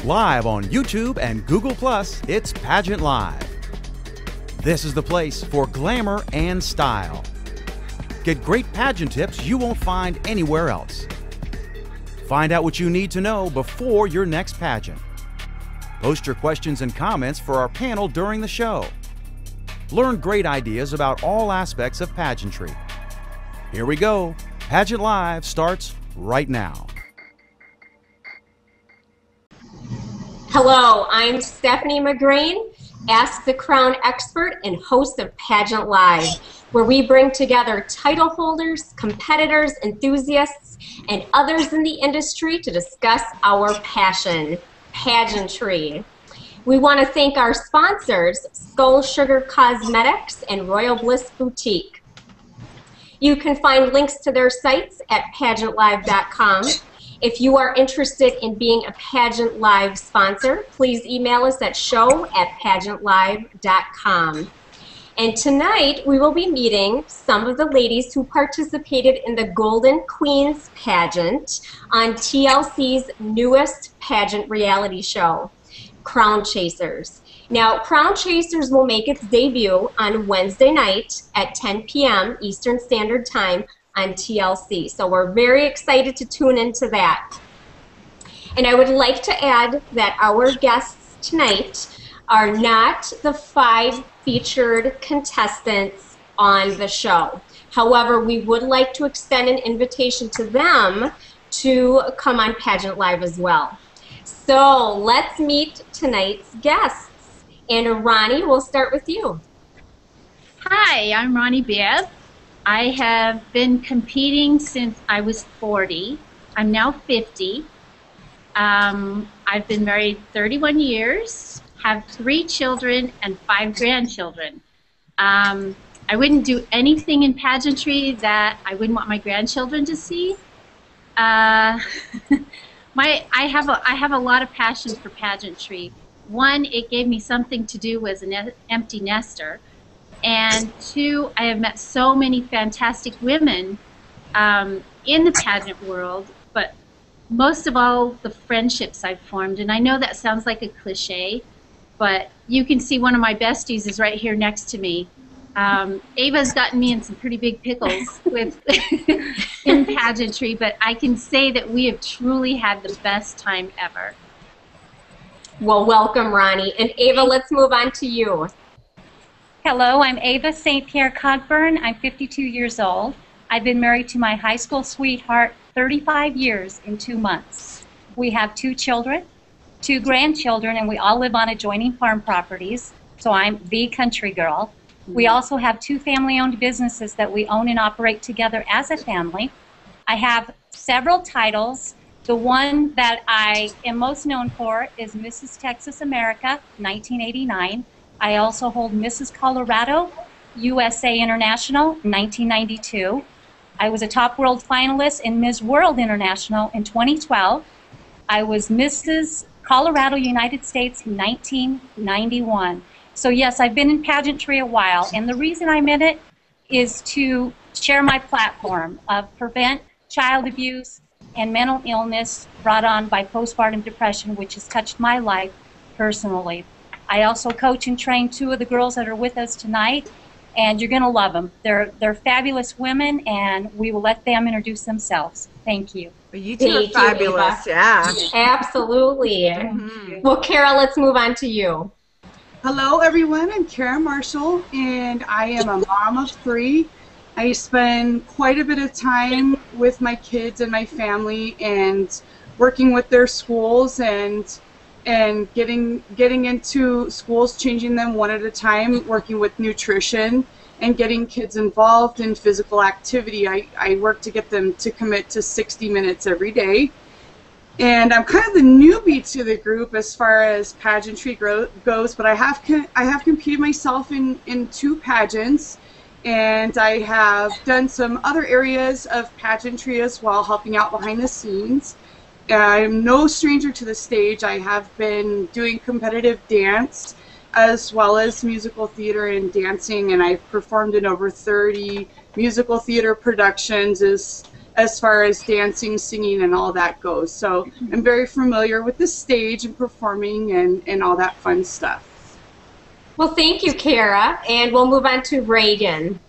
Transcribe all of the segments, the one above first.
Live on YouTube and Google+, it's Pageant Live. This is the place for glamour and style. Get great pageant tips you won't find anywhere else. Find out what you need to know before your next pageant. Post your questions and comments for our panel during the show. Learn great ideas about all aspects of pageantry. Here we go. Pageant Live starts right now. Hello, I'm Stephanie McGrain, Ask the Crown expert and host of Pageant Live, where we bring together title holders, competitors, enthusiasts, and others in the industry to discuss our passion, pageantry. We want to thank our sponsors, Skull Sugar Cosmetics and Royal Bliss Boutique. You can find links to their sites at PageantLIVE.com. If you are interested in being a Pageant Live sponsor, please email us at show@PageantLIVE.com. And tonight, we will be meeting some of the ladies who participated in the Golden Queens Pageant on TLC's newest pageant reality show, Crown Chasers. Now, Crown Chasers will make its debut on Wednesday night at 10 p.m. Eastern Standard Time on TLC. So we're very excited to tune into that. And I would like to add that our guests tonight are not the 5 featured contestants on the show. However, we would like to extend an invitation to them to come on Pageant Live as well. So let's meet tonight's guests. And Roni, we'll start with you. Hi, I'm Roni Bibb. I have been competing since I was 40. I'm now 50. I've been married 31 years, have 3 children and 5 grandchildren. I wouldn't do anything in pageantry that I wouldn't want my grandchildren to see. I have a lot of passion for pageantry. One, it gave me something to do as an empty nester. And 2, I have met so many fantastic women in the pageant world, but most of all, the friendships I've formed. And I know that sounds like a cliche, but you can see one of my besties is right here next to me. Ava's gotten me in some pretty big pickles with in pageantry, but I can say that we have truly had the best time ever. Well, welcome, Roni. And Ava, let's move on to you. Hello, I'm Ava St Pierre Cogburn. I'm 52 years old. I've been married to my high school sweetheart 35 years in 2 months. We have 2 children, 2 grandchildren, and we all live on adjoining farm properties, so I'm the country girl. We also have 2 family-owned businesses that we own and operate together as a family. I have several titles. The one that I am most known for is Mrs. Texas America, 1989. I also hold Mrs. Colorado, USA International, 1992. I was a top world finalist in Ms. World International in 2012. I was Mrs. Colorado, United States, 1991. So yes, I've been in pageantry a while, and the reason I'm in it is to share my platform of prevent child abuse and mental illness brought on by postpartum depression, which has touched my life personally. I also coach and train 2 of the girls that are with us tonight, and you're going to love them. They're fabulous women, and we will let them introduce themselves. Thank you. You two are fabulous, yeah. Absolutely. Mm-hmm. Well, Cara, let's move on to you. Hello, everyone. I'm Cara Marshall, and I am a mom of 3. I spend quite a bit of time with my kids and my family and working with their schools and getting into schools, changing them one at a time, working with nutrition and getting kids involved in physical activity. I work to get them to commit to 60 minutes every day. And I'm kind of the newbie to the group as far as pageantry goes, but I have competed myself in 2 pageants, and I have done some other areas of pageantry as well, helping out behind the scenes. I'm no stranger to the stage. I have been doing competitive dance as well as musical theater and dancing, and I've performed in over 30 musical theater productions as as far as dancing, singing, and all that goes. So I'm very familiar with the stage and performing and all that fun stuff. Well, thank you, Cara, and we'll move on to Reagan.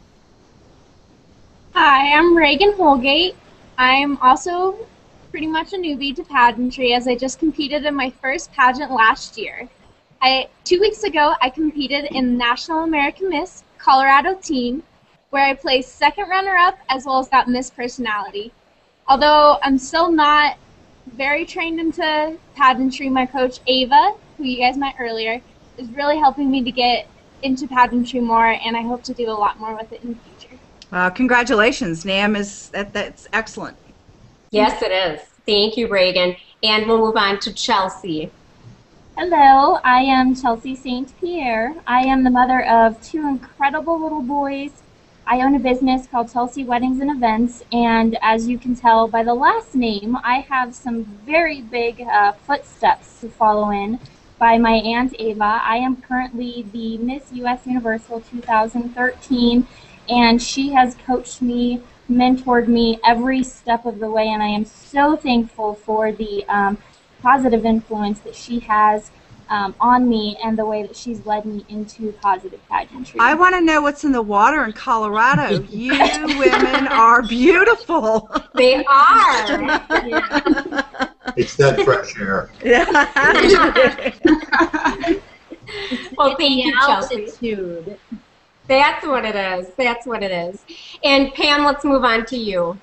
Hi, I'm Reagan Holgate. I'm also pretty much a newbie to pageantry, as I just competed in my first pageant last year. 2 weeks ago, I competed in National American Miss Colorado Teen, where I placed second runner-up as well as got Miss Personality. Although I'm still not very trained into pageantry, my coach Ava, who you guys met earlier, is really helping me to get into pageantry more, and I hope to do a lot more with it in the future. Congratulations, Nam. That's excellent. Yes, it is. Thank you, Reagan. And we'll move on to Chelsea. Hello, I am Chelsea St Pierre. I am the mother of 2 incredible little boys. I own a business called Chelsea Weddings and Events, and as you can tell by the last name, I have some very big footsteps to follow in by my Aunt Ava. I am currently the Miss US Universal 2013, and she has coached me, mentored me every step of the way, and I am so thankful for the positive influence that she has on me and the way that she's led me into positive pageantry. I want to know what's in the water in Colorado. You women are beautiful. They are. It's that fresh air. Well, thank you, Chelsea. Altitude. That's what it is. That's what it is. And Pam, let's move on to you.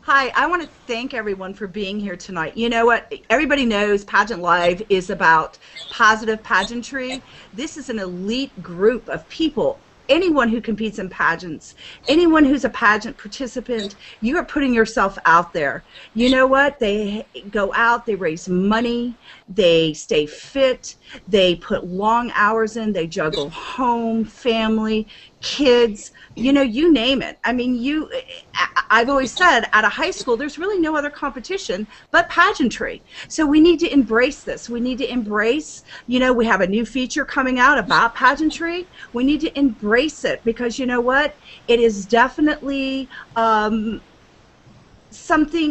Hi, I want to thank everyone for being here tonight. You know what? Everybody knows Pageant Live is about positive pageantry. This is an elite group of people. Anyone who competes in pageants, anyone who's a pageant participant, you are putting yourself out there. You know what? They go out, they raise money, they stay fit, they put long hours in, they juggle home, family, kids, you know, you name it. I mean, I've always said out of high school there's really no other competition but pageantry. So we need to embrace this. We need to embrace, you know, we have a new feature coming out about pageantry. We need to embrace it because you know what? It is definitely something,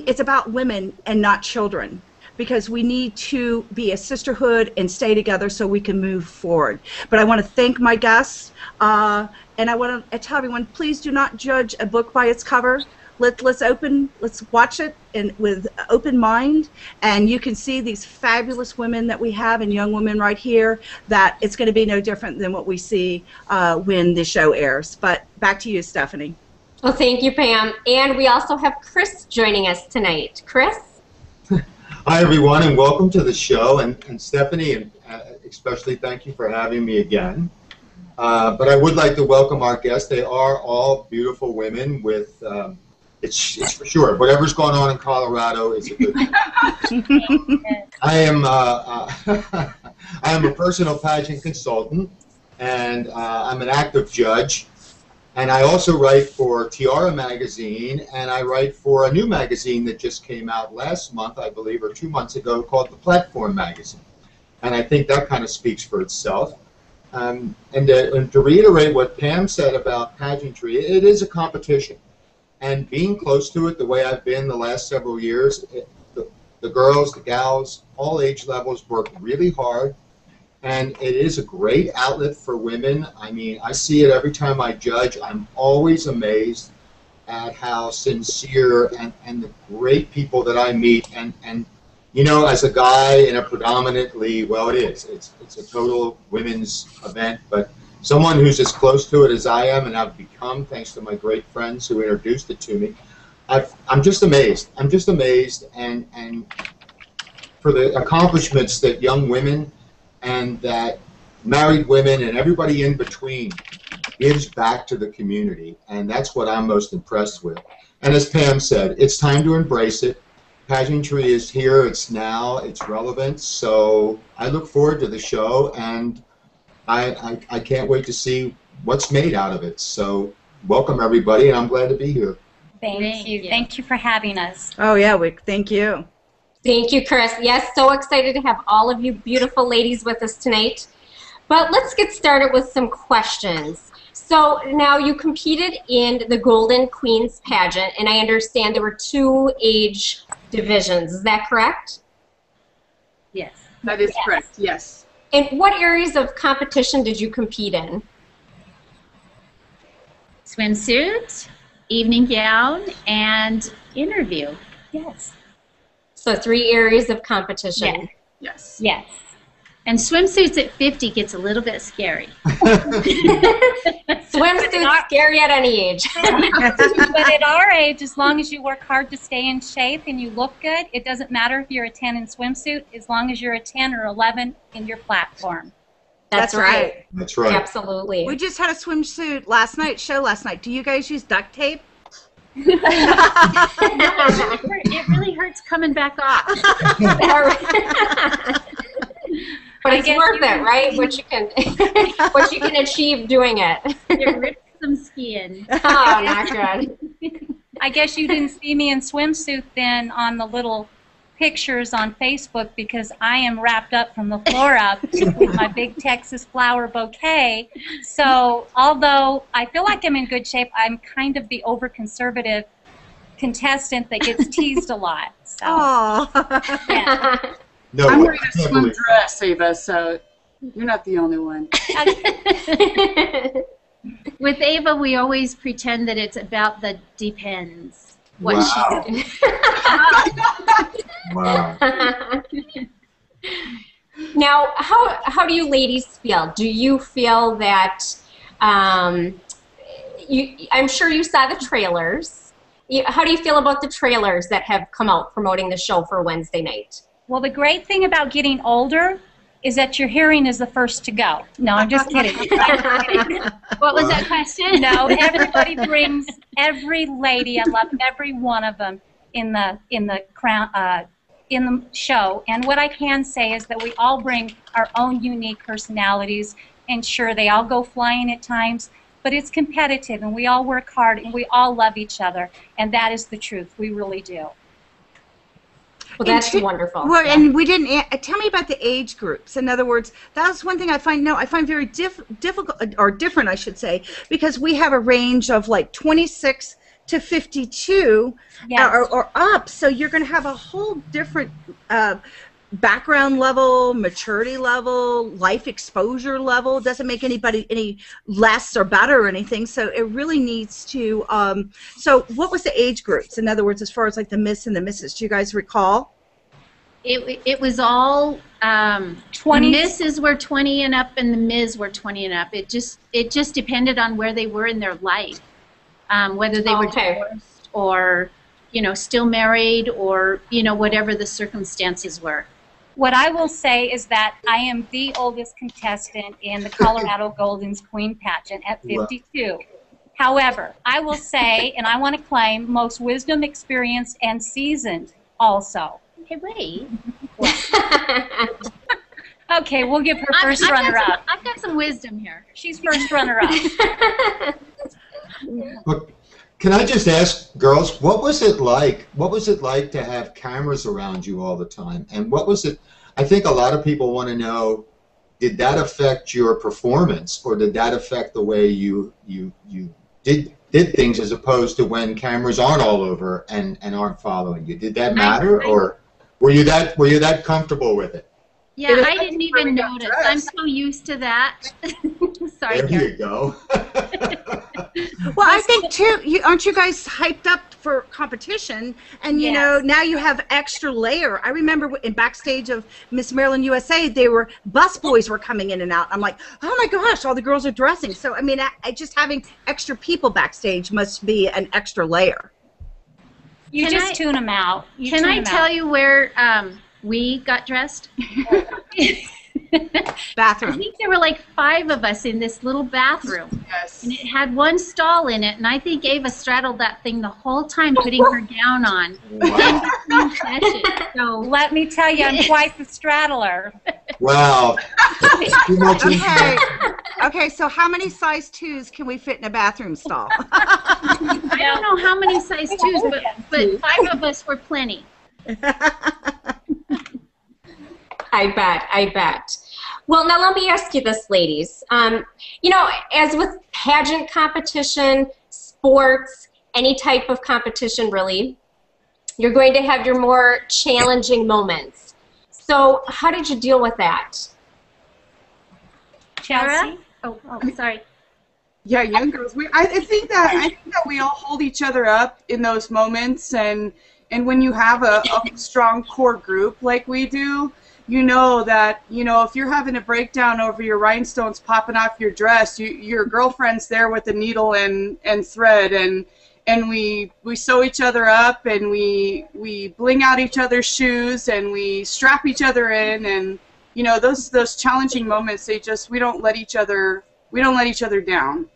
it's about women and not children, because we need to be a sisterhood and stay together so we can move forward. But I want to thank my guests, and I want to tell everyone, please do not judge a book by its cover. Let's watch it with open mind, and you can see these fabulous women that we have and young women right here, that it's going to be no different than what we see when the show airs. But back to you, Stephanie. Well, thank you, Pam. And we also have Chris joining us tonight. Chris? Hi, everyone, and welcome to the show. And Stephanie, and especially thank you for having me again. But I would like to welcome our guests. They are all beautiful women with, it's for sure, whatever's going on in Colorado is a good thing. I am a personal pageant consultant, and I'm an active judge. And I also write for Tiara magazine, and I write for a new magazine that just came out last month, I believe, or 2 months ago, called The Platform Magazine. And I think that kind of speaks for itself. And to reiterate what Pam said about pageantry, it is a competition. And being close to it the way I've been the last several years, the girls, the gals, all age levels work really hard. And it is a great outlet for women. I mean, I see it every time I judge. I'm always amazed at how sincere and the great people that I meet. And you know, as a guy in a predominantly, well, it's a total women's event, but someone who's as close to it as I am, and I've become, thanks to my great friends who introduced it to me, I'm just amazed. I'm just amazed, and for the accomplishments that young women and that married women and everybody in between gives back to the community, and that's what I'm most impressed with. And as Pam said, it's time to embrace it. Pageantry is here, it's now, it's relevant, so I look forward to the show, and I can't wait to see what's made out of it. So welcome everybody, and I'm glad to be here. Thank you. Thank you for having us. Oh yeah, thank you. Thank you, Chris. Yes, so excited to have all of you beautiful ladies with us tonight. But let's get started with some questions. So now you competed in the Golden Queens Pageant, and I understand there were 2 age divisions. Is that correct? Yes. That is correct, yes. And what areas of competition did you compete in? Swimsuit, evening gown, and interview. Yes. So 3 areas of competition. Yes. Yes. And swimsuits at 50 gets a little bit scary. Swimsuits scary at any age. But at our age, as long as you work hard to stay in shape and you look good, it doesn't matter if you're a 10 in swimsuit, as long as you're a 10 or 11 in your platform. That's right. That's right. Absolutely. We just had a swimsuit show last night. Do you guys use duct tape? It really hurts coming back off. But it's worth it, right? What you can achieve doing it. It rips some skin. Oh, not good. I guess you didn't see me in swimsuit then on the little pictures on Facebook, because I am wrapped up from the floor up with my big Texas flower bouquet. So although I feel like I'm in good shape, I'm kind of the over-conservative contestant that gets teased a lot. So, yeah. No, I'm wearing a swim dress, Ava, so you're not the only one. With Ava, we always pretend that it's about the depends. What wow. she's Wow. Now, how do you ladies feel? Do you feel that I'm sure you saw the trailers. How do you feel about the trailers that have come out promoting the show for Wednesday night? Well, the great thing about getting older is that your hearing is the first to go. No, I'm just kidding. What was that question? No, everybody brings every lady. I love every one of them in the show. And what I can say is that we all bring our own unique personalities. And sure, they all go flying at times, but it's competitive, and we all work hard, and we all love each other. And that is the truth. We really do. Well, that's wonderful. Well, and we didn't tell me about the age groups. In other words, that's one thing I find very difficult, or different, I should say, because we have a range of like 26 to 52 or up. So you're going to have a whole different background level, maturity level, life exposure level. It doesn't make anybody any less or better or anything. So it really needs to. So what was the age groups? In other words, as far as like the Miss and the Mrs. Do you guys recall? It was all 20. Misses were 20 and up, and the Ms were 20 and up. It just depended on where they were in their life, whether they were divorced or still married, or whatever the circumstances were. What I will say is that I am the oldest contestant in the Colorado Golden Queens Pageant at 52. However, I will say, and I want to claim, most wisdom, experienced, and seasoned also. Hey, wait. Okay, we'll give her first runner-up. I've got some wisdom here. She's first runner-up. Look, can I just ask, girls, what was it like? What was it like to have cameras around you all the time? And what was it? I think a lot of people want to know, did that affect your performance, or did that affect the way you did things, as opposed to when cameras aren't all over and aren't following you? Did that matter, or were you that comfortable with it? Yeah, I didn't even notice. I'm so used to that. Sorry, there you go. Well, I think too. Aren't you guys hyped up for competition? And now you have extra layer. I remember in backstage of Miss Maryland USA, bus boys were coming in and out. I'm like, oh my gosh, all the girls are dressing. So I mean, just having extra people backstage must be an extra layer. You just tune them out. Can I tell you where we got dressed? Bathroom. I think there were like 5 of us in this little bathroom. Yes. And it had one stall in it, and I think Ava straddled that thing the whole time, putting her gown on. Wow. So let me tell you, I'm quite the straddler. Wow. Too much Okay, so how many size 2s can we fit in a bathroom stall? I don't know how many size 2s, but 5 of us were plenty. I bet. Well, now let me ask you this, ladies. You know, as with pageant competition, sports, any type of competition really, you're going to have your more challenging moments. So how did you deal with that? Cara? Oh, sorry. Yeah, young girls. I think that we all hold each other up in those moments, and when you have a strong core group like we do, you know that, you know, if you're having a breakdown over your rhinestones popping off your dress, your girlfriend's there with a needle and thread, and we sew each other up, and we bling out each other's shoes, and we strap each other in, and you know, those challenging moments, we don't let each other down.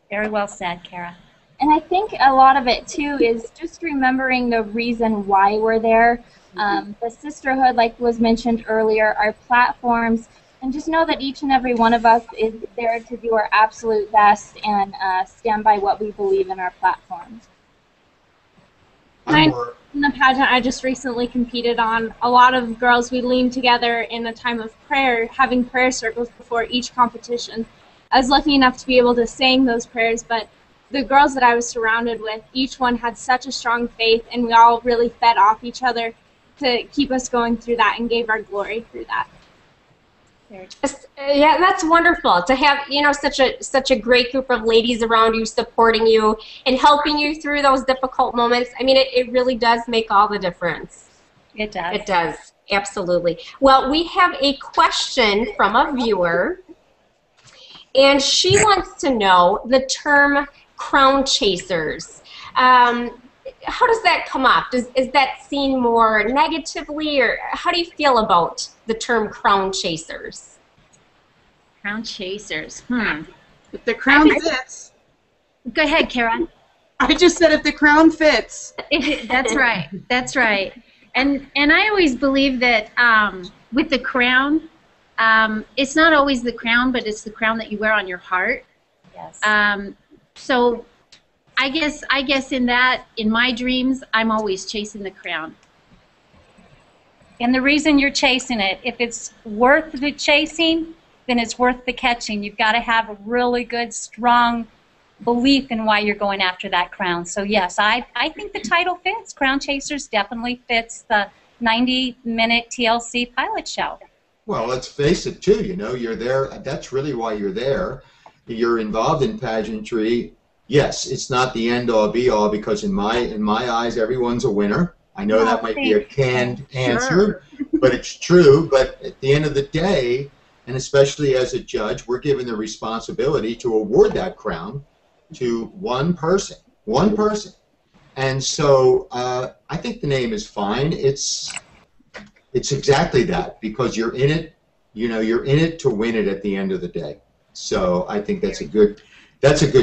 Very well said, Cara. And I think a lot of it, too, is just remembering the reason why we're there. The sisterhood, like was mentioned earlier, our platforms, and just know that each and every one of us is there to do our absolute best and stand by what we believe in our platforms. In the pageant I just recently competed on, a lot of girls, we leaned together in a time of prayer, having prayer circles before each competition. I was lucky enough to be able to sing those prayers, but the girls that I was surrounded with, each one had such a strong faith, and we all really fed off each other to keep us going through that and gave our glory through that. Yeah, that's wonderful to have, you know, such a great group of ladies around you, supporting you and helping you through those difficult moments. I mean, it really does make all the difference. It does. It does, absolutely. Well, we have a question from a viewer, and she wants to know the term crown chasers. How does that come up? Is that seen more negatively, or how do you feel about the term crown chasers? Crown chasers. If the crown fits. Go ahead, Cara. I just said if the crown fits. That's right. That's right. And I always believe that with the crown, it's not always the crown, but it's the crown that you wear on your heart. Yes. So I guess in my dreams, I'm always chasing the crown. And the reason you're chasing it, if it's worth the chasing, then it's worth the catching. You've got to have a really good, strong belief in why you're going after that crown. So yes, I think the title fits. Crown Chasers definitely fits the 90-minute TLC pilot show. Well, let's face it, too. You know, you're there. That's really why you're there. You're involved in pageantry. Yes, it's not the end-all, be-all, because in my eyes, everyone's a winner. I know that might be a canned answer, but it's true. But at the end of the day, and especially as a judge, we're given the responsibility to award that crown to one person. One person. And so I think the name is fine. It's exactly that, because you're in it. You know, you're in it to win it at the end of the day. So I think that's a good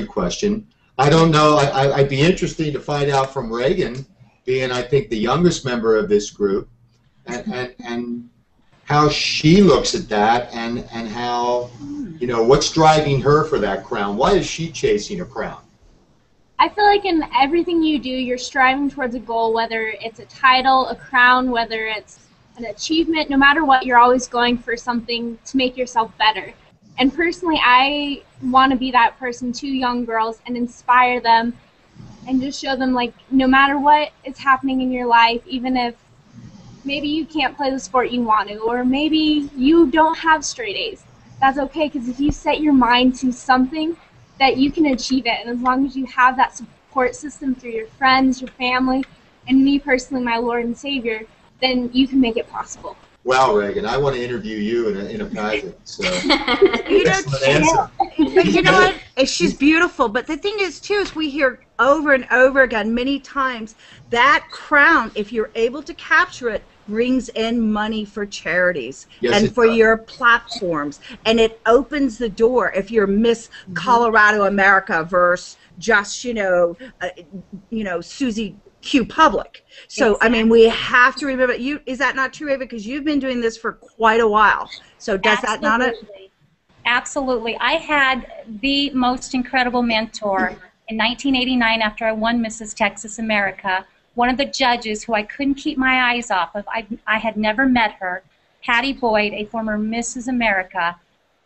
question. I don't know. I'd be interested to find out from Reagan, being I think the youngest member of this group, and how she looks at that, and how, you know, what's driving her for that crown. Why is she chasing a crown? I feel like in everything you do, you're striving towards a goal, whether it's a title, a crown, whether it's an achievement. No matter what, you're always going for something to make yourself better. And personally, I want to be that person to young girls and inspire them and just show them, like, no matter what is happening in your life, even if maybe you can't play the sport you want to, or maybe you don't have straight A's, that's okay, because if you set your mind to something, that you can achieve it. And as long as you have that support system through your friends, your family, and me personally, my Lord and Savior, then you can make it possible. Wow, Reagan, I want to interview you in a pageant. So, you know what? She's beautiful. But the thing is, too, is we hear over and over again, many times, that crown, if you're able to capture it, brings in money for charities and for your platforms, and it opens the door. If you're Miss Colorado America versus just Susie Q Public. So exactly. I mean, we have to remember. Is that not true, Ava? Because you've been doing this for quite a while. So does that not? Absolutely. I had the most incredible mentor in 1989 after I won Mrs. Texas America. One of the judges who I couldn't keep my eyes off of, I had never met her, Pattie Boyd, a former Mrs. America,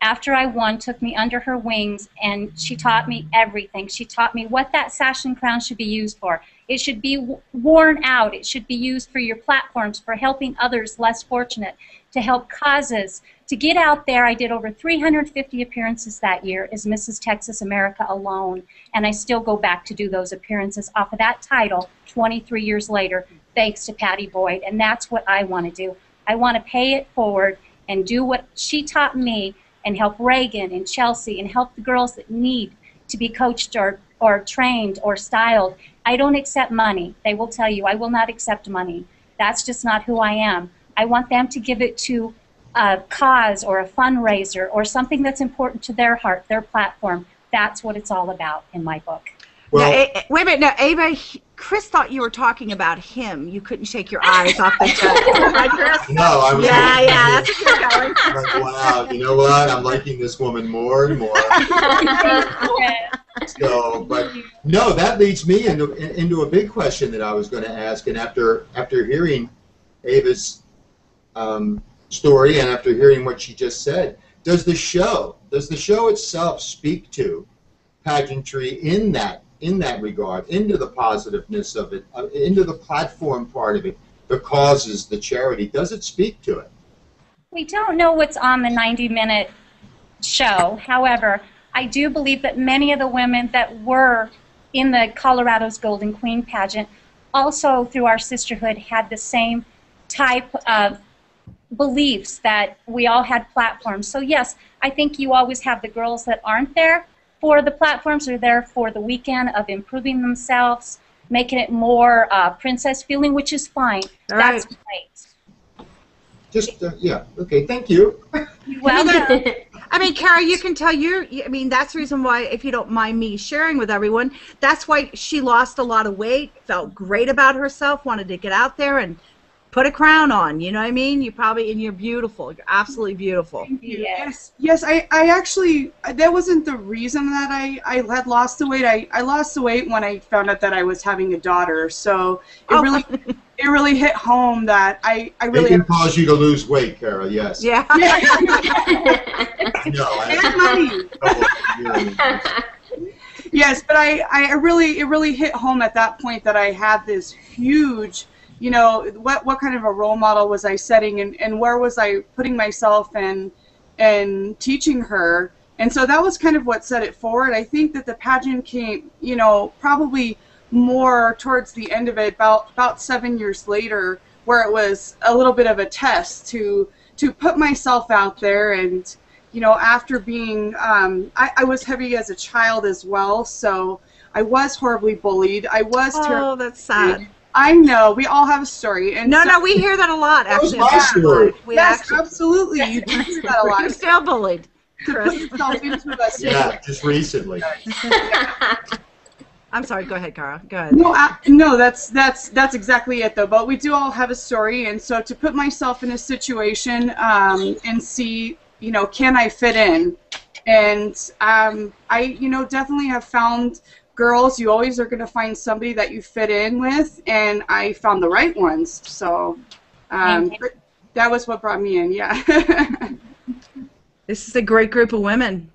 after I won, took me under her wings, and she taught me everything. She taught me what that sash and crown should be used for. It should be worn out. It should be used for your platforms, for helping others less fortunate, to help causes, to get out there. I did over 350 appearances that year as Mrs. Texas America alone, and I still go back to do those appearances off of that title 23 years later, thanks to Pattie Boyd, and that's what I want to do. I want to pay it forward and do what she taught me, and help Reagan and Chelsea and help the girls that need to be coached or trained or styled. I don't accept money. They will tell you I will not accept money. That's just not who I am. I want them to give it to a cause or a fundraiser or something that's important to their heart, their platform. That's what it's all about in my book. Well, now, wait a minute. Now, Ava, Chris thought you were talking about him. You couldn't shake your eyes off the judge. Right, Chris? No, I was. Yeah, that's what you're going. Like, wow, you know what? I'm liking this woman more and more. So, but no, that leads me into a big question that I was going to ask. And after hearing Ava's story and after hearing what she just said, does the show itself speak to pageantry in that regard, into the positiveness of it, into the platform part of it, the causes, the charity? Does it speak to it? We don't know what's on the 90-minute show. However, I do believe that many of the women that were in the Colorado's Golden Queen Pageant also, through our sisterhood, had the same type of beliefs, that we all had platforms. So yes, I think you always have the girls that aren't there for the platforms, are there for the weekend of improving themselves, making it more princess feeling, which is fine. All That's right. great. Just, yeah, okay, thank you. Well, I mean, Cara, you can tell I mean, that's the reason why, if you don't mind me sharing with everyone, that's why she lost a lot of weight, felt great about herself, wanted to get out there and put a crown on, you know what I mean? You're beautiful. You're absolutely beautiful. Yes, I actually, that wasn't the reason that I had lost the weight. I lost the weight when I found out that I was having a daughter. So it really hit home that I really. It can cause you to lose weight, Cara. Yes. Yeah. No, yes, but it really hit home at that point that I had this huge, you know, what kind of a role model was I setting, and where was I putting myself and teaching her. And so that was kind of what set it forward. I think that the pageant came, you know, probably more towards the end of it, about 7 years later, where it was a little bit of a test to put myself out there. And, you know, after being, I was heavy as a child as well, so I was horribly bullied. I was terrible. Oh, that's sad. I know. We all have a story. And no, so, we hear that a lot, actually. That was my story. Yes, absolutely. You do hear that a lot. You're still bullied, To put yourself into a situation. Yeah, just recently. I'm sorry. Go ahead, Cara. Go ahead. No, that's exactly it, though. But we do all have a story, and so to put myself in a situation and see, you know, can I fit in? And I, you know, definitely have found girls. You always are going to find somebody that you fit in with, and I found the right ones. So that was what brought me in. Yeah. This is a great group of women.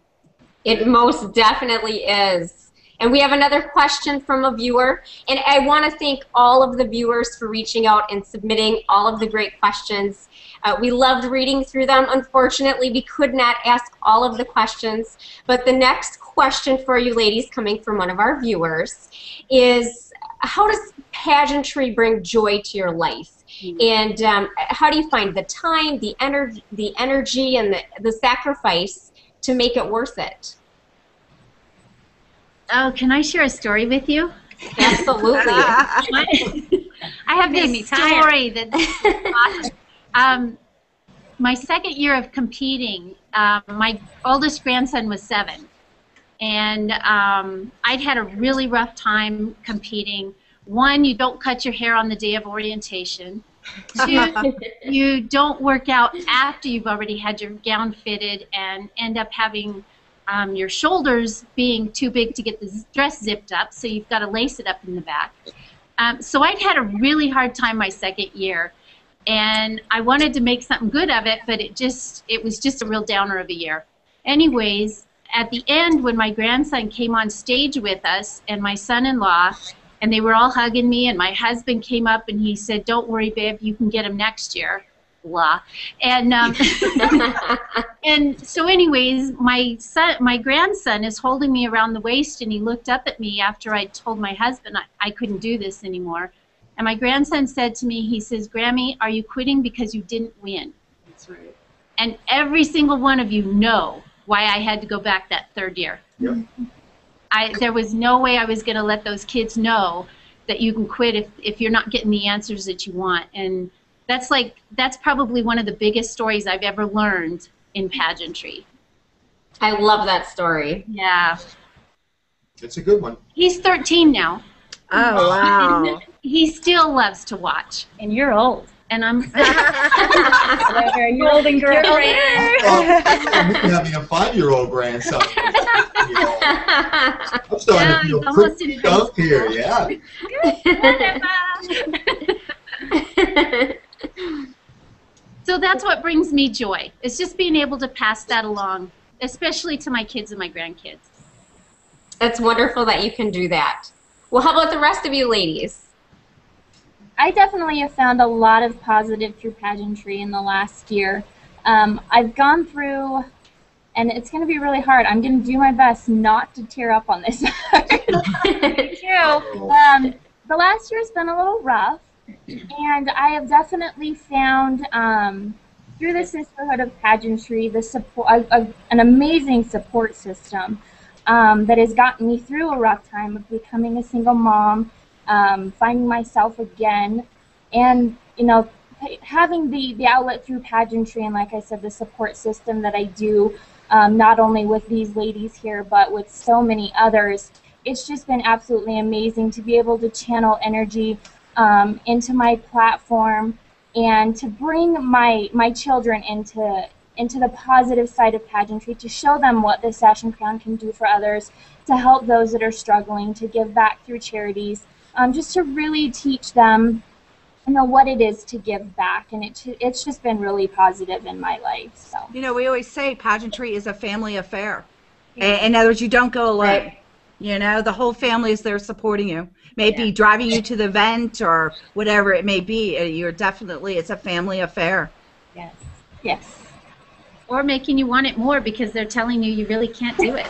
It most definitely is. And we have another question from a viewer. And I want to thank all of the viewers for reaching out and submitting all of the great questions. We loved reading through them. Unfortunately, we could not ask all of the questions. But the next question for you ladies, coming from one of our viewers, is how does pageantry bring joy to your life? And how do you find the time, the energy, and the sacrifice to make it worth it? Oh, can I share a story with you? Absolutely. I have this story that's awesome. My second year of competing, my oldest grandson was 7. And I'd had a really rough time competing. 1, you don't cut your hair on the day of orientation. 2, you don't work out after you've already had your gown fitted and end up having your shoulders being too big to get the dress zipped up, so you've got to lace it up in the back. So I'd had a really hard time my second year. and I wanted to make something good of it, but it was just a real downer of a year. Anyways, at the end, when my grandson came on stage with us and my son-in-law, and they were all hugging me, and my husband came up and he said, "Don't worry, babe, you can get him next year." Blah. And and so anyways, my grandson is holding me around the waist, and he looked up at me after I told my husband I couldn't do this anymore. And my grandson said to me, he says, "Grammy, are you quitting because you didn't win?" That's right. And every single one of you know why I had to go back that third year. Yep. There was no way I was going to let those kids know that you can quit if you're not getting the answers that you want. And that's probably one of the biggest stories I've ever learned in pageantry. I love that story. Yeah. It's a good one. He's 13 now. Oh, wow. He still loves to watch. And you're old. And I'm golden girl. I'm having a 5-year-old grandson. I'm starting to feel pretty tough here, yeah. So that's what brings me joy. It's just being able to pass that along, especially to my kids and my grandkids. It's wonderful that you can do that. Well, how about the rest of you ladies? I definitely have found a lot of positive through pageantry in the last year. I've gone through, and it's going to be really hard. I'm going to do my best not to tear up on this. Me too. The last year has been a little rough, and I have definitely found through the Sisterhood of Pageantry the support, an amazing support system that has gotten me through a rough time of becoming a single mom. Finding myself again, and having the outlet through pageantry, and like I said, the support system that I do, not only with these ladies here, but with so many others. It's just been absolutely amazing to be able to channel energy into my platform and to bring my children into the positive side of pageantry, to show them what the Sash and Crown can do for others, to help those that are struggling, to give back through charities. Just to really teach them, what it is to give back, and it's just been really positive in my life. So we always say pageantry is a family affair. In other words, you don't go alone. Right. The whole family is there supporting you. Maybe driving you to the event or whatever it may be. It's a family affair. Yes. Yes. Or making you want it more because they're telling you really can't do it.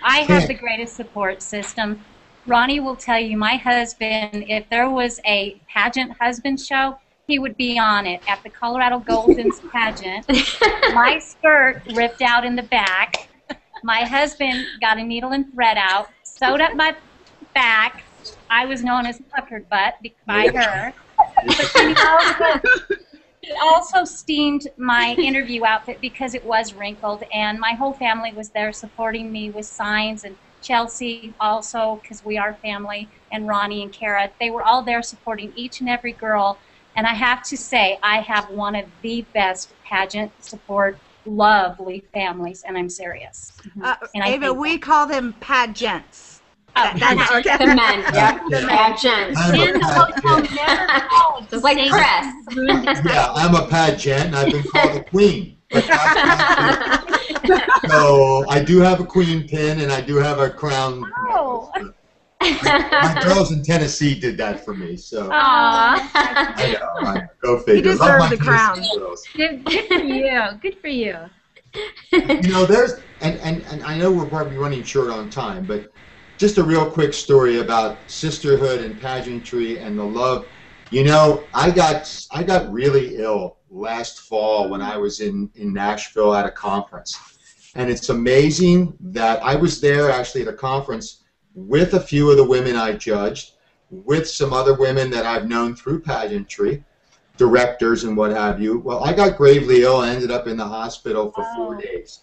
I have the greatest support system. Roni will tell you, my husband, if there was a pageant husband show, he would be on it. At the Colorado Golden Pageant, my skirt ripped out in the back. My husband got a needle and thread out, sewed up my back. I was known as puckered butt by her. But he also steamed my interview outfit because it was wrinkled, and my whole family was there supporting me with signs, and Chelsea also, because we are family, and Roni and Cara. They were all there supporting each and every girl, and I have to say I have one of the best pageant support, lovely families, and I'm serious. And Ava, we call them pageants. The men, the pageants. Just like Chris. Yeah, I'm a pageant, and I've been called a queen. So I do have a queen pin, and I do have a crown. Oh. My girls in Tennessee did that for me, so. I know, go figure. You deserve the crown. Good for you. Good for you. There's, and I know we're probably running short on time, but just a real quick story about sisterhood and pageantry and the love. I got really ill last fall when I was in Nashville at a conference. And it's amazing that I was there actually at a conference with a few of the women I judged, with some other women that I've known through pageantry, directors and what have you. Well, I got gravely ill and ended up in the hospital for 4 days.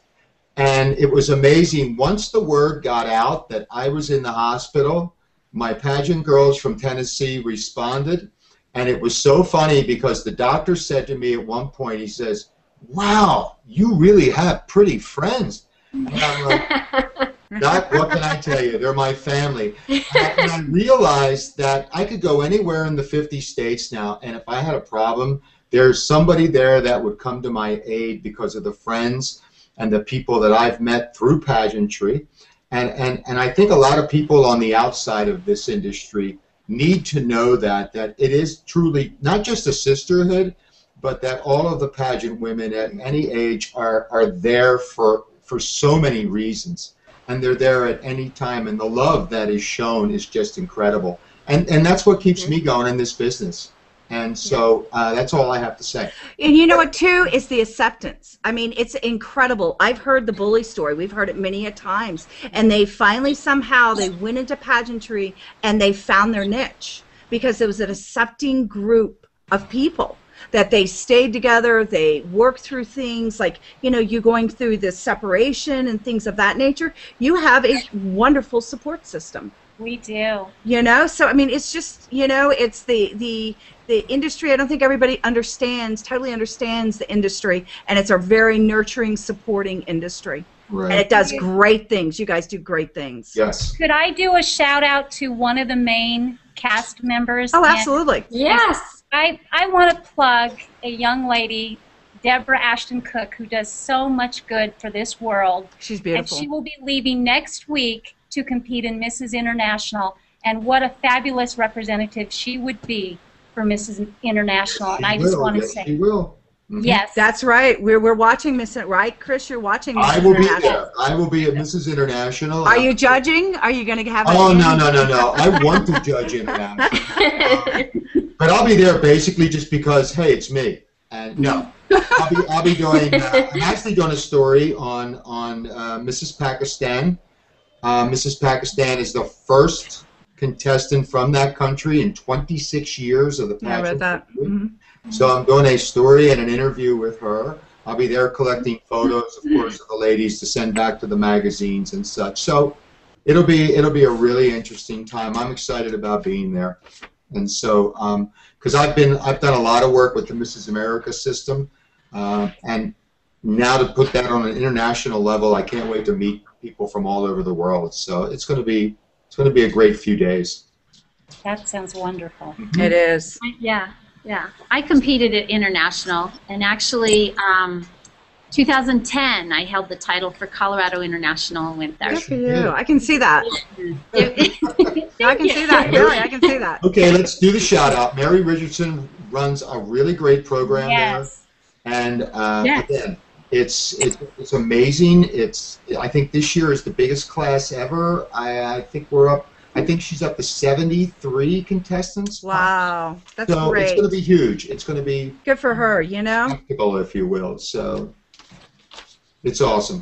And it was amazing. Once the word got out that I was in the hospital, my pageant girls from Tennessee responded. And it was so funny because the doctor said to me at one point, he says, "Wow, you really have pretty friends." And I'm like, What can I tell you? They're my family. And I realized that I could go anywhere in the 50 states now, and if I had a problem, there's somebody there that would come to my aid because of the friends and the people that I've met through pageantry. And I think a lot of people on the outside of this industry need to know that it is truly not just a sisterhood, but that all of the pageant women at any age are there for so many reasons. And they're there at any time, and the love that is shown is just incredible. And that's what keeps me going in this business. And so that's all I have to say. And you know what, too, is the acceptance. I mean, it's incredible. I've heard the bully story. We've heard it many a times. And they finally somehow, they went into pageantry and they found their niche because it was an accepting group of people that they stayed together, they worked through things like, you know, you going through this separation and things of that nature. You have a wonderful support system. We do. You know, so I mean, it's just, you know, it's the industry. I don't think everybody totally understands the industry, and it's a very nurturing, supporting industry. Right. And it does great things. You guys do great things. Yes. Could I do a shout out to one of the main cast members? Oh, absolutely. Yes. I want to plug a young lady, Deborah Ashton Cook, who does so much good for this world. She's beautiful. And she will be leaving next week to compete in Mrs. International, and what a fabulous representative she would be for Mrs. International. And I just want to say, she will. Yes, that's right. We're watching Miss, right, Chris? You're watching Miss I will be International. there. I will be at Mrs. International. Are you judging? Are you going to have? Oh, no. I want to judge International, but I'll be there basically just because, hey, it's me. And no, I'll be doing. I'm actually doing a story on Mrs. Pakistan. Mrs. Pakistan is the first contestant from that country in 26 years of the pageant. I read that. So I'm doing a story and an interview with her. I'll be there collecting photos, of course, of the ladies to send back to the magazines and such. So it'll be a really interesting time. I'm excited about being there, and so because I've done a lot of work with the Mrs. America system, and now to put that on an international level, I can't wait to meet people from all over the world. So it's going to be a great few days. that sounds wonderful. It is. Yeah. I competed at International, and actually 2010 I held the title for Colorado International and went there. Good for you. I can see that. I can see that. Really, I can see that. Okay, let's do the shout out. Mary Richardson runs a really great program there, and again, it's amazing. I think this year is the biggest class ever. I think she's up to 73 contestants. Wow, that's so great. It's going to be huge. It's going to be good for her, you know. Spectacle, if you will. So it's awesome.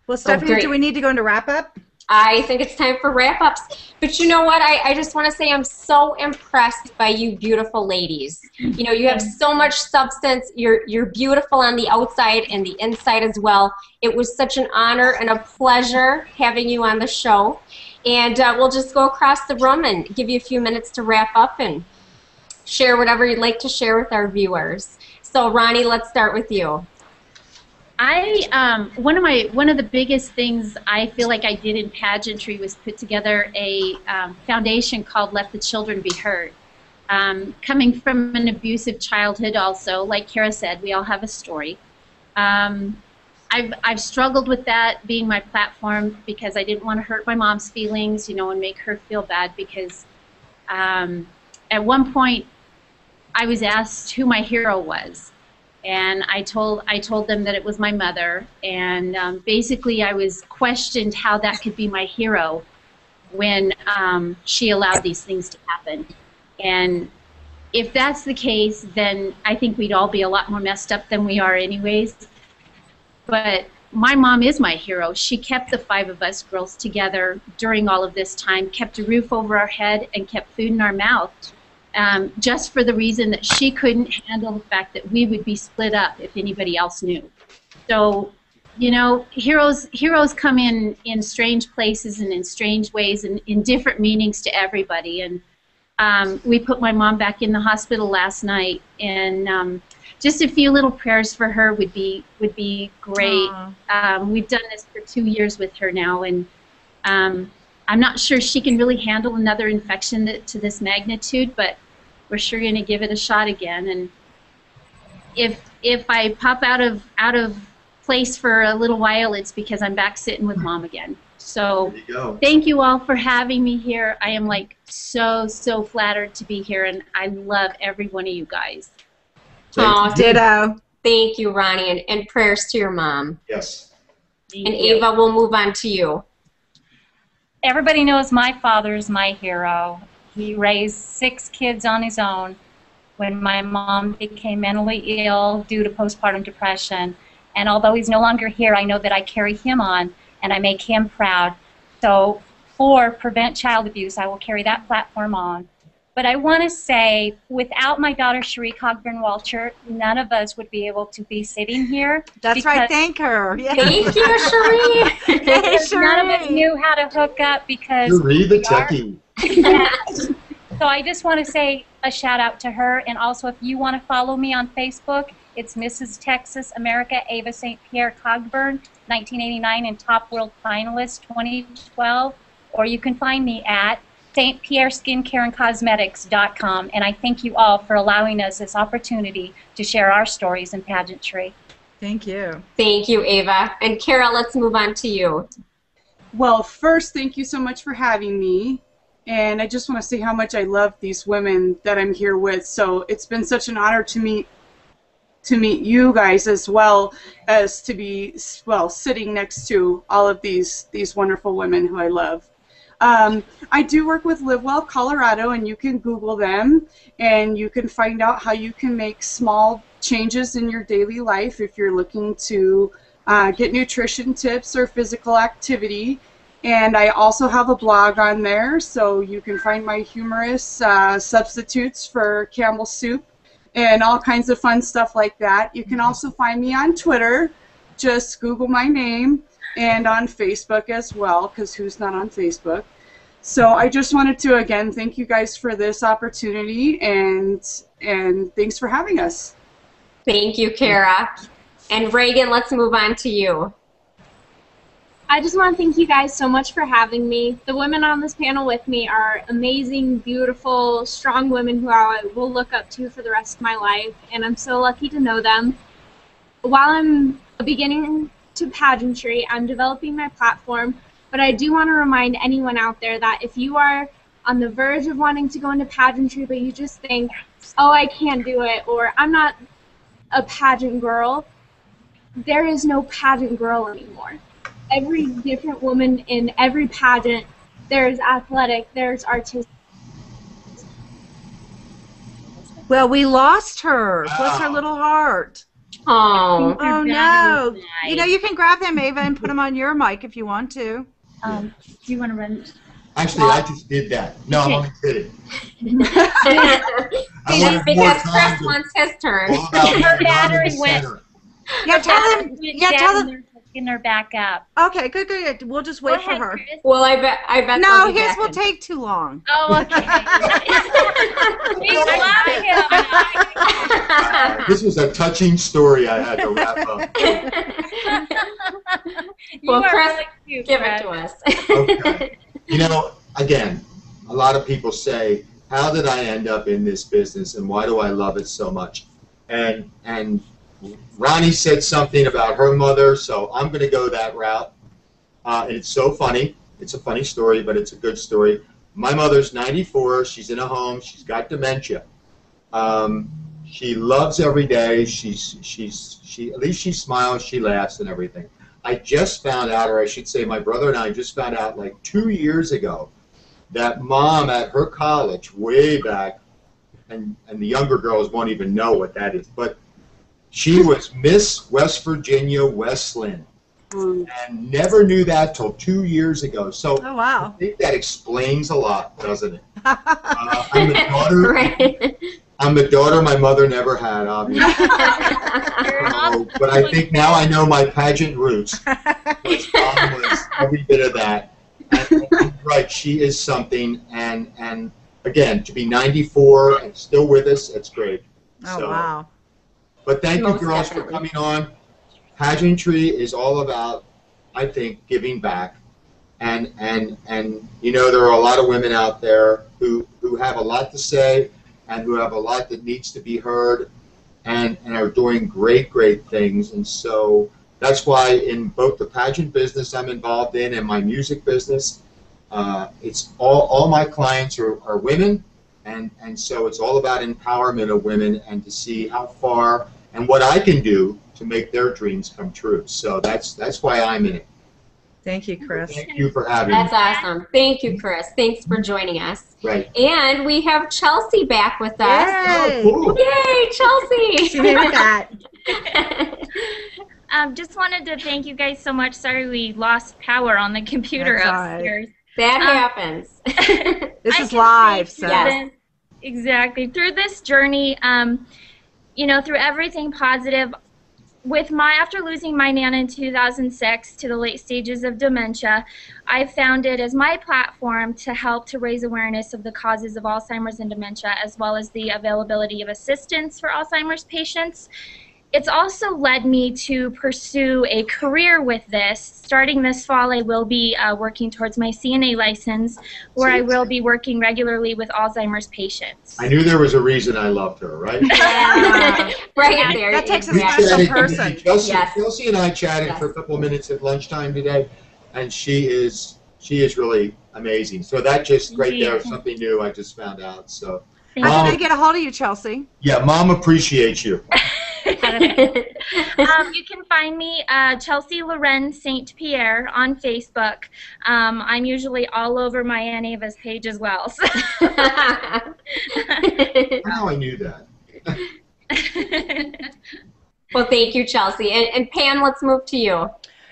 Well, Stephanie, do we need to go into wrap up? I think it's time for wrap-ups. But you know what? I just want to say I'm so impressed by you beautiful ladies. You know, you have so much substance. You're beautiful on the outside and the inside as well. It was such an honor and a pleasure having you on the show. And we'll just go across the room and give you a few minutes to wrap up and share whatever you'd like to share with our viewers. So, Roni, let's start with you. One of the biggest things I feel like I did in pageantry was put together a foundation called Let the Children Be Heard. Coming from an abusive childhood also, like Cara said, we all have a story. I've struggled with that being my platform because I didn't want to hurt my mom's feelings, you know, and make her feel bad because at one point I was asked who my hero was. And I told them that it was my mother, and basically I was questioned how that could be my hero when she allowed these things to happen. And if that's the case, then I think we'd all be a lot more messed up than we are anyways. But my mom is my hero. She kept the 5 of us girls together during all of this time, kept a roof over our head, and kept food in our mouth. Just for the reason that she couldn't handle the fact that we would be split up if anybody else knew. So, you know, heroes come in strange places and in strange ways and in different meanings to everybody. And We put my mom back in the hospital last night, and just a few little prayers for her would be great. We've done this for 2 years with her now, and I'm not sure she can really handle another infection to this magnitude, but we're sure going to give it a shot again. And if I pop out of place for a little while, it's because I'm back sitting with Mom again. So thank you all for having me here. I am like so flattered to be here, and I love every one of you guys. Oh, ditto. Thank you, Roni, and prayers to your mom. Yes. And Ava, we'll move on to you. Everybody knows my father is my hero. He raised 6 kids on his own when my mom became mentally ill due to postpartum depression. And although he's no longer here, I know that I carry him on and I make him proud. So for Prevent Child Abuse, I will carry that platform on. But I want to say, without my daughter, Cherie Cogburn-Walcher, none of us would be able to be sitting here. That's right. Thank her. Yeah. Thank you, Cherie. None of us knew how to hook up because Cherie the techie. So I just want to say a shout out to her. And also, if you want to follow me on Facebook, it's Mrs. Texas America Ava St Pierre Cogburn, 1989, and Top World Finalist 2012. Or you can find me at St Pierre Skincare and Cosmetics.com, and I thank you all for allowing us this opportunity to share our stories in pageantry. Thank you. Thank you, Ava. And Cara, let's move on to you. Well, first, thank you so much for having me, and I just want to say how much I love these women that I'm here with. So it's been such an honor to meet you guys, as well as to be sitting next to all of these wonderful women who I love. I do work with Live Well Colorado, and you can Google them, and you can find out how you can make small changes in your daily life if you're looking to get nutrition tips or physical activity. And I also have a blog on there, so you can find my humorous substitutes for Campbell soup and all kinds of fun stuff like that. You can also find me on Twitter. Just Google my name, and on Facebook as well, because who's not on Facebook? So I just wanted to, again, thank you guys for this opportunity, and thanks for having us. Thank you, Cara. And Reagan, let's move on to you. I just want to thank you guys so much for having me. The women on this panel with me are amazing, beautiful, strong women who I will look up to for the rest of my life, and I'm so lucky to know them. While I'm beginning to pageantry, I'm developing my platform, but I do want to remind anyone out there that if you are on the verge of wanting to go into pageantry, but you just think, oh, I can't do it, or I'm not a pageant girl, there is no pageant girl anymore. Every different woman in every pageant, there's athletic, there's artistic. Well, we lost her. Bless her little heart. Oh, no. You know, you can grab them, Ava, and put them on your mic if you want to. Do you want to run? Actually, I just did that. No, I'm only kidding. Because Chris wants his turn. Her battery went. Yeah, tell them. Yeah, tell them. Getting her back up. Okay, good. We'll just wait for her. Chris. Well, I bet. No, his will take too long. Oh, okay. We love him. This was a touching story I had to wrap up. Well, Chris, really cute, give it to us. Okay. You know, again, a lot of people say, how did I end up in this business and why do I love it so much? And Roni said something about her mother, so I'm going to go that route. And it's so funny. It's a funny story, but it's a good story. My mother's 94. She's in a home. She's got dementia. She loves every day. At least she smiles, she laughs, and everything. I just found out, or I should say my brother and I just found out like 2 years ago that Mom at her college way back, and the younger girls won't even know what that is, but she was Miss West Virginia Westland, and never knew that till 2 years ago. So oh, wow. I think that explains a lot, doesn't it? I'm the daughter. Right. I'm the daughter my mother never had, obviously. But I think now I know my pageant roots. Which Mom was every bit of that. And right, she is something. And again, to be 94 and still with us, it's great. Oh, So, wow. But thank you, Most girls, definitely. for coming on. Pageantry is all about, I think, giving back. And you know, there are a lot of women out there who have a lot to say and who have a lot that needs to be heard and are doing great things. And so that's why in both the pageant business I'm involved in and my music business, it's all my clients are women, and so it's all about empowerment of women and to see how far and what I can do to make their dreams come true. So that's why I'm in it. Thank you, Chris. Thank you for having That's me. awesome. Thank you, Chris. Thanks for joining us. Right. And we have Chelsea back with us. Yay! Cool. Yay, Chelsea! She made that. Just wanted to thank you guys so much. Sorry we lost power on the computer That's all right. upstairs. That happens. This I is can live, say so. through this- exactly. Through this journey, you know, through everything positive, after losing my Nana in 2006 to the late stages of dementia, I found it as my platform to help to raise awareness of the causes of Alzheimer's and dementia, as well as the availability of assistance for Alzheimer's patients. It's also led me to pursue a career with this. Starting this fall, I will be working towards my CNA license, where I will be working regularly with Alzheimer's patients. I knew there was a reason I loved her, right? Yeah. Right there. That takes a We special chatted- person. Chelsea, Yes. Chelsea and I chatted Yes. for a couple of minutes at lunchtime today, and she is really amazing. So that just right there is something new I just found out. So How Mom, can I get a hold of you, Chelsea? yeah, Mom appreciates you. You can find me, Chelsea Lorean St Pierre, on Facebook. I'm usually all over my Aunt Ava's page as well. So. How I knew that. Well, thank you, Chelsea. And Pam, let's move to you.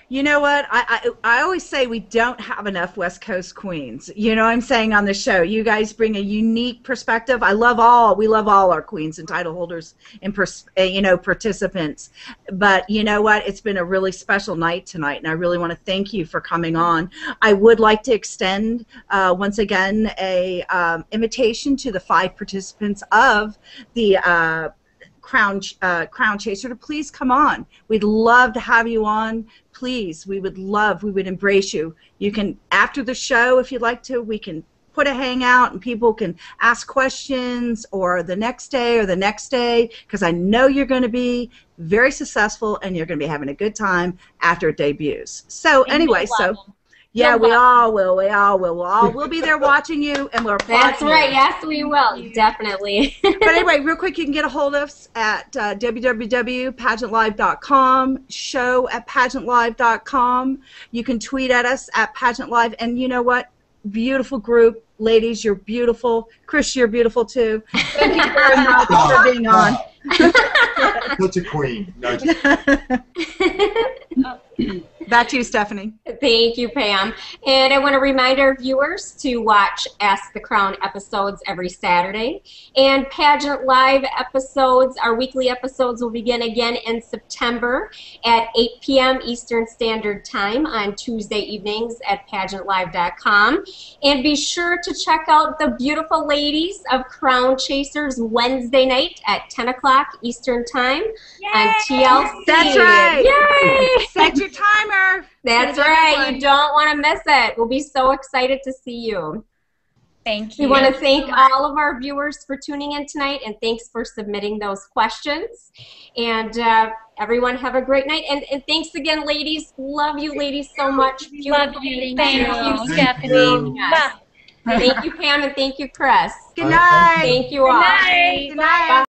You know what? I always say we don't have enough West Coast queens. You know what I'm saying on the show. You guys bring a unique perspective. We love all our queens and title holders and participants. But you know what? It's been a really special night tonight, and I really want to thank you for coming on. I would like to extend once again a invitation to the 5 participants of the Crown Chaser to please come on. We'd love to have you on. Please, we would embrace you. You can, after the show, if you'd like to, we can put a hangout and people can ask questions, or the next day, because I know you're going to be very successful and you're going to be having a good time after it debuts. So anyway, yeah, we all will. We'll be there watching you, and we're applauding That's right. you. Yes, we will. Definitely. But anyway, real quick, you can get a hold of us at www.PageantLIVE.com, show@PageantLIVE.com. You can tweet at us at PageantLIVE. And you know what? Beautiful group. Ladies, you're beautiful. Chris, you're beautiful too. Thank you very much for being on. Such a queen. No, Back to you, Stephanie. Thank you, Pam. And I want to remind our viewers to watch Ask the Crown episodes every Saturday. And Pageant Live episodes, our weekly episodes, will begin again in September at 8 p.m. Eastern Standard Time on Tuesday evenings at PageantLIVE.com. And be sure to check out the beautiful ladies of Crown Chasers Wednesday night at 10 o'clock Eastern Time on TLC. That's right. Yay! Set your timer. That's right. You don't want to miss it. We'll be so excited to see you. Thank you. We want to thank all of our viewers for tuning in tonight, and thanks for submitting those questions. And everyone have a great night. And thanks again, ladies. Love you, ladies, so much. Love you. Thank you, Stephanie. Yes. Thank you, Pam, and thank you, Chris. Good night. Thank you all. Good night. Good night. Bye.